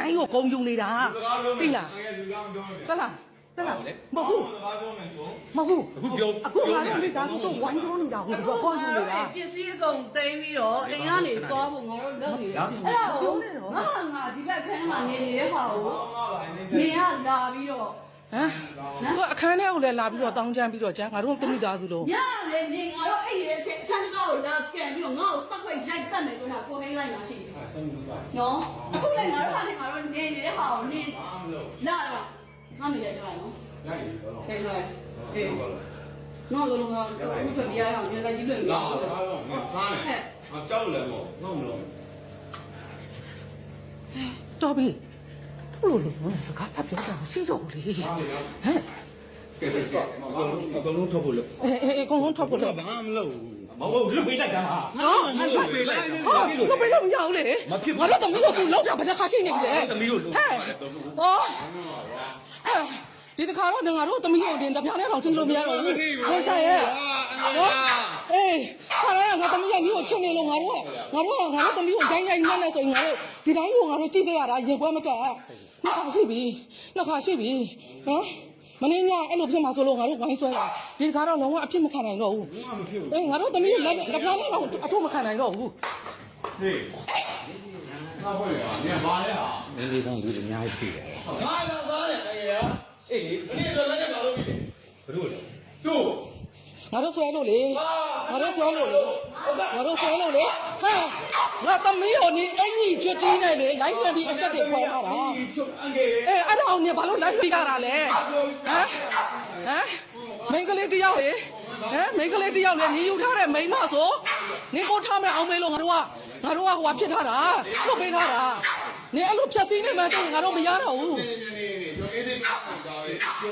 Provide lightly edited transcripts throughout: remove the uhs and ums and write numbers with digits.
တိုင်းကိုဂုံယူနေတာသိလားတလားတလားမဟုတ်ဘူးမဟုတ်ဘူးအခုငါတို့မိသားစုတို့ဝိုင်းပြောနေတာဟိုတော့ကောင်းယူနေတာပစ္စည်းအကုန်သိမ်းပြီးတော့အိမ်ကနေသွားဖို့ငါတို့လုပ်နေတယ်အဲ့ဒါကိုငါဒီဘက်ခန်းမှာနေနေတဲ့ဟာကိုနေရလာပြီးတော့ဟမ်သူအခန်းထဲကိုလည်းလာပြီးတော့တောင်းချမ်းပြီးတော့ကျန်ငါတို့တမိသားစုလုံးညလေနေငါတို့အဲ့ဒီအခန်းကောကိုလာပြန်ပြီးတော့ငါ့ကိုစက်ခွက်ရိုက်တတ်မယ်ဆိုတာကိုဟင်းလိုက်လာရှိတယ်နော်အခုလည်းငါတို့ကနေငါတို့နေနေတဲ့ဟာကိုနေလာတော့ငါမိတယ်တော့နော်ရိုက်ပြီတော့ဟဲ့ဟဲ့အေးငါတို့လုံးကတော့ဥပ္ပပြားတော့နေလိုက်ကြီးလွယ်လာတော့ငါစားတယ်ငါကြောက်လည်းပေါ့ငါမလို့တော်ပြီတို့လိုစကားဖတ်ပြောတာရှိတော့လေဟမ်အကုန်လုံးထုတ်ဖို့လို့အကုန်လုံးထုတ်ဖို့လို့ဘာမှမလုပ်ဘူးမဟုတ်လွတ်ပေးလိုက်တာမှာဟာလွတ်ပေးလိုက်လွတ်ပေးလို့မရဘူးလေငါတို့သမီးတို့သူလောက်တာဘယ်နှခါရှိနေပြီလဲသမီးတို့လို့ဟဲ့ဟောဒီတခါတော့ငါတို့သမီးတို့တင်တပြားနဲ့တော့တင်လို့မရတော့ဘူးကိုဆိုင်ရဲ့နော်အေးခါရငါသမီးရဲ့မျိုးချင်းနေလို့ငါတို့သမီးကိုတိုင်းရိုက်နေဆိုရင်ငါတို့ဒီတိုင်းကိုငါတို့ကြည့်ခဲ့ရတာရင်ပွဲမတက်နှစ်ခါရှိပြီနော်မင်းညာအဲ့လိုဖြစ်မှာဆိုလို့ငါတို့ဝိုင်းဆွဲတာဒီခါတော့လုံးဝအဖြစ်မခံနိုင်တော့ဘူးအေးငါတို့သမီးကိုလက်ပြားနဲ့တော့အထုမခံနိုင်တော့ဘူးဟေးငါဖွဲ့ရနင်ဘာလဲဟာမင်းလေးကလူတွေအများကြီးဖြစ်တယ်ငါလာသားတယ်အေးရအေးဒီတော့လည်းငါတို့ပြီဘလို့လဲတို့ငါတို့ဆွဲလို့လေငါတို့ဆွဲလို့လေဟာငါသမီးကိုနေအင်ကြီးကျွတ်တီးနေလေလိုက်ပြန်ပြီးအဆက်တွေခွဲထားတာအေးအဲ့ဒါအောင်နေဘာလို့လိုက်ပြီးကြတာလဲဟမ်မိန်းကလေးတယောက်လေမိန်းကလေးတယောက်လေညီယူထားတဲ့မိန်းမဆိုနေကိုထားမယ်အောင်မေးလို့ငါတို့ကဟိုဖြစ်ထားတာလွတ်ပေးထားတာနေအဲ့လိုဖြက်စီးနေမှတော့ငါတို့မရတော့ဘူး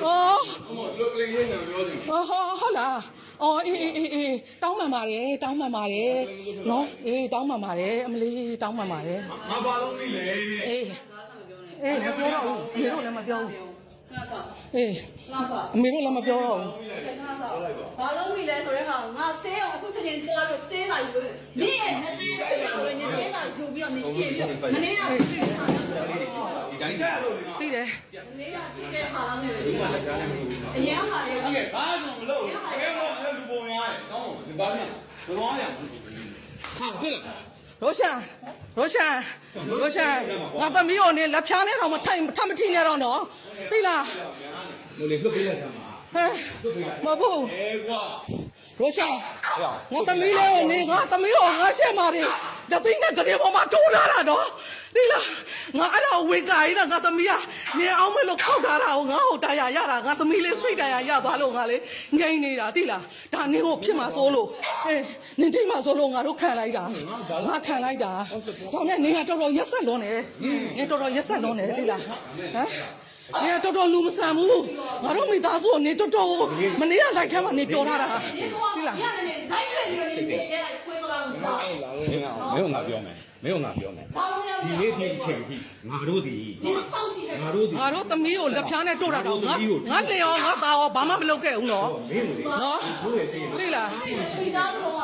အော်လုတ်ကလေးရင်းနေပြောတယ်ဟုတ်လားအော်အေးတောင်းမှန်ပါတယ်နော်အေးတောင်းမှန်ပါတယ်အမလေးတောင်းမှန်ပါတယ်ငါဘာလို့နေလဲအေးမပြောတော့ဘူးအမေတို့လည်းမပြောဘူးအေးအမေတို့လည်းမပြောတော့ဘူးဘာလို့မိလဲဆိုတဲ့ခါငါဆေးအောင်အခုချိန်သွားပြီးဆေးလာယူလို့မင်းရဲ့နှစ်သိန်းချိန်အောင်လည်းဆေးလာယူပြီးတော့နေရှင်းပြီးမနေ့ကဒီတိုင်းသိတယ်မနေ့ကဒီကဟာလာနေတယ်အရင်ဟာလေဟုတ်ကဲ့ဘာကြောင့်မလုပ်ဘူးဘယ်တော့လူပုံများတယ်နော်ဒီဘာလဲဘောရဟုတ်တယ်ရိုရှာငါသမီးကိုနေလက်ဖြားနဲ့တော့မထိုင်ထမထီနဲ့တော့နော်သိလားမလို့လွတ်ပေးလိုက်တာမှာမဟုတ်ဘူးကွာရိုရှာငါသမီးလေးကိုနေငါသမီးကိုငါရှက်မာတယ်တသိန်းနဲ့ကလေးပေါ်မှာတိုးလာတာတော့သိလားငါအဲ့ဒါဝေကာကြီးကငါသမီးကနေအောင်မလို့ခောက်ထားတာကိုငါ့ကိုတရားရတာငါသမီးလေးစိတ်တရားရသွားလို့ငါလေငိမ့်နေတာသိလားဒါနင်းကိုဖြစ်မှာစိုးလို့နင်းတိမှာစိုးလို့ငါတို့ခံလိုက်တာငါခံလိုက်တာဒါနဲ့နင်းကတော်တော်ရက်ဆက်လွန်းတယ်နင်းတော်တော်ရက်ဆက်လွန်းတယ်သိလားဟမ်နေတော်တော်လူမဆန်ဘူးငါတို့မိသားစုကနေတော်တော်မနေ့ကလိုက်ထဲမှာနေပြောထားတာသိလားမင်းကငါပြောမယ်ဒီနေ့ဒီအချိန်ထိငါတို့သမီးကိုလက်ဖြားနဲ့တို့တာတော့ငါလေရောငါသားရောဘာမှမလုပ်ခဲ့ဘူးနော်နော်သိလား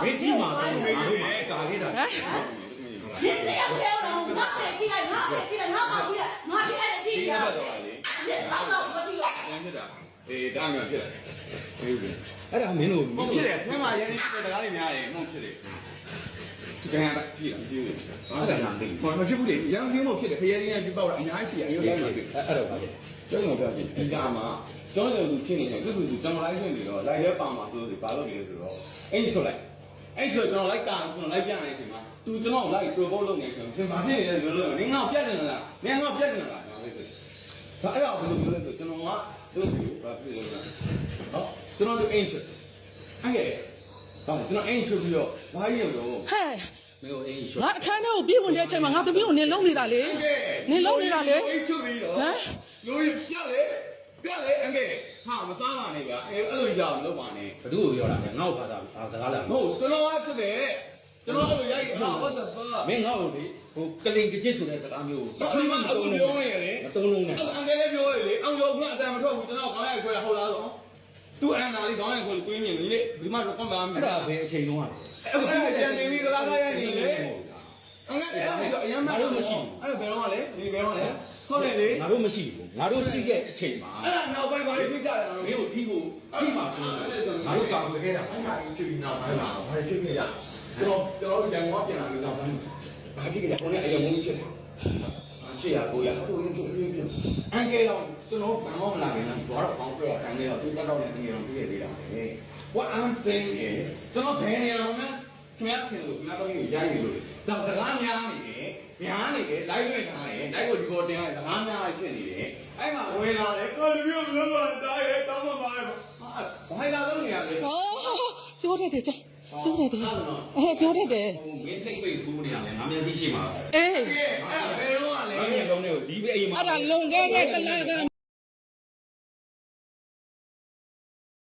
မင်းဒီမှာဆိုငါတို့ကာခဲ့တာဒီတရားပြောတော့ငါလည်းကြည့်လိုက်ငါလည်းကြည့်လိုက်ငါကြည့်လိုက်ကြည့်ရဒီစောင်းတော့ဘာဖြစ်လဲအေးဒါမှဖြစ်တယ်အေးအဲ့ဒါမင်းတို့ဖြစ်တယ်ခွင့်မရရင်ဖြစ်တဲ့ကားလေးများတယ်မဟုတ်ဖြစ်တယ်ဒီကံကပြည်တယ်ပြည်တယ်အဲ့ဒါနာသိဘာမဖြစ်ဘူးလေရန်ပြင်းလို့ဖြစ်တယ်ခရဲရင်းပြပောက်တာအများကြီးရှိအရုပ်လိုက်မှာဖြစ်အဲ့တော့ပါကျောင်းတော်ပြောတယ်ဒီကမှာကျောင်းတော်လူဖြစ်နေတယ်သူကျွန်တော်လိုက်ခွင့်နေတော့လိုက်ရဲပါမှာဆိုဘာလို့လဲဆိုတော့အဲ့ဒီဆိုလိုက်အဲ့ဆိုကျွန်တော်လိုက်တာကျွန်တော်လိုက်ပြနေတယ်မှာသူကျွန်တော်လိုက် propose လုပ်နေဆိုရင်ဘာဖြစ်နေလဲလို့နင်ငါပြတ်နေလားနင်ငါပြတ်နေလားဒါအဲ့တော့ဘယ်လိုပြောလဲဆိုကျွန်တော်ကတို့ဘာဖြစ်လို့လဲဟောကျွန်တော်တို့ answer အဲ့ဒါကျွန်တော် answer ပြီးတော့ဘာကြီးရောဟဲ့မင်းတို့အင်းရှော့ငါအခန်းထဲကိုပြေးဝင်တဲ့အချိန်မှာငါသမီးကိုနင်းလုံးနေတာလေနင်းလုံးနေတာလေ answer ပြီးတော့ဟမ်လို့ပြလေအငယ်ဟာမစားပါနဲ့ဗျာအဲ့လိုကြောင်လုပ်ပါနဲ့ဘသူ့ကိုပြောတာလဲငါ့ကိုဘာစကားလဲမဟုတ်ကျွန်တော်ကဖြစ်တယ်ကျွန်တော်အဲ့လိုရိုက်ဟာ what the fuck မင်းငါ့ကိုလေဟိုကလင်ကချစ်ဆိုတဲ့စကားမျိုးကိုကျွန်တော်အခုပြောနေရတယ်မတုံးလုံးနဲ့အငယ်လေးပြောရလေအောင်ရောကအတန်မထွက်ဘူးကျွန်တော်ခေါင်းရိုက်ခွဲတာဟုတ်လားတော့သူအန်နာလေးခေါင်းရိုက်ခွဲလို့တွေးမြင်လေဒီမှာတော့ကွန်ပါမယ်အဲ့ဒါပဲအချိန်လုံးอ่ะအဲ့ဒါပြန်နေပြီကလားကရနေလေအငယ်အဲ့ဒါအရင်မှတော့မရှိအဲ့ဒါဘယ်တော့မှလဲဒီဘယ်တော့မှလဲ ဟုတ်တယ်လေ ငါတို့မရှိဘူးငါတို့ရှိတဲ့အချိန်မှာ အဲ့ဒါနောက်ပိုင်းဘာလို့ပြကြရအောင် မင်းကိုထိဖို့ထိမှာဆိုငါတို့ကာကွယ်ခဲ့တာ အဲ့ဒါဖြစ်ပြီးနောက်ပိုင်းမှာဘာဖြစ်ခဲ့ရကျွန်တော်ရန်ကုန်ပြန်လာပြီးနောက်ပိုင်းဘာဖြစ်ခဲ့လဲကိုနဲ့အရင်မုန်းကြီးဖြစ်တယ်800 900တို့ရင်းဖြစ်အန်ကဲတော့ကျွန်တော်ဘာမှမလာခင်ကဘာတော့ပေါင်းပြတော့တန်ခဲ့တော့သူတက်တော့လည်းငွေတော့ပြည့်သေးတာပဲ What I'm saying is ကျွန်တော်ဘယ်နေရာမှာခင်ဗျားခင်လို့ခင်ဗျားတော့ရိုက်နေလို့တော့စကားများနေတယ်လိုက်ရွက်ထားတယ်လိုက်ကိုဒီပေါ်တင်ရတယ်စကားများဖြစ်နေတယ်အဲ့မှာဝင်လာတယ်ကိုလူမျိုးလုံးဝတားရဲတောင်းမှပါတယ်ဘာလာလို့နေရလဲ ဟောပြောတတ်တယ်ကြိုက်ပြောတတ်တယ်ပြောတတ်တယ် ဟိုမင်းသိပ်ပိတ်ထိုးနေရတယ်ငါမျက်စိရှိမှာ အေး အဲ့ဘယ်တော့လဲ ငါမျက်လုံးတွေကိုဒီပဲအိမ်မှာ အဲ့ဒါလုံခဲ့တဲ့တလားက